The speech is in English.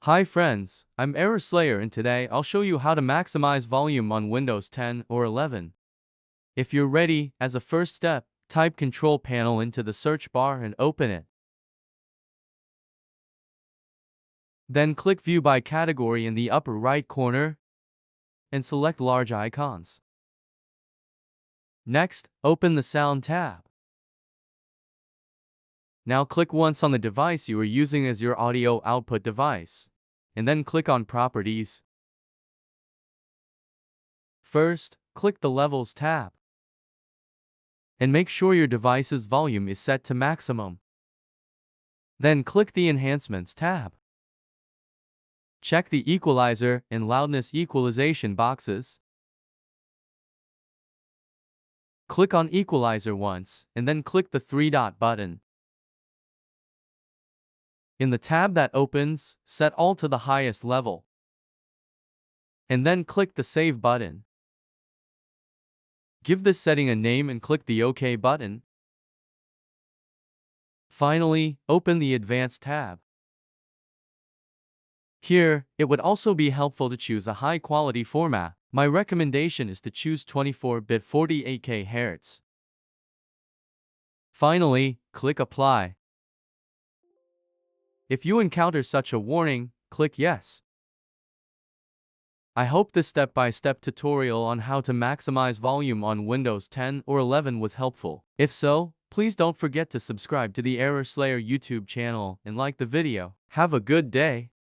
Hi friends, I'm Error Slayer and today I'll show you how to maximize volume on Windows 10 or 11. If you're ready, as a first step, type Control Panel into the search bar and open it. Then click View by Category in the upper right corner and select Large Icons. Next, open the Sound tab. Now click once on the device you are using as your audio output device, and then click on Properties. First, click the Levels tab, and make sure your device's volume is set to maximum. Then click the Enhancements tab. Check the Equalizer and Loudness Equalization boxes. Click on Equalizer once, and then click the three-dot button. In the tab that opens, set all to the highest level, and then click the Save button. Give this setting a name and click the OK button. Finally, open the Advanced tab. Here, it would also be helpful to choose a high-quality format. My recommendation is to choose 24-bit 48K Hz. Finally, click Apply. If you encounter such a warning, click Yes. I hope this step-by-step tutorial on how to maximize volume on Windows 10 or 11 was helpful. If so, please don't forget to subscribe to the Error Slayer YouTube channel and like the video. Have a good day.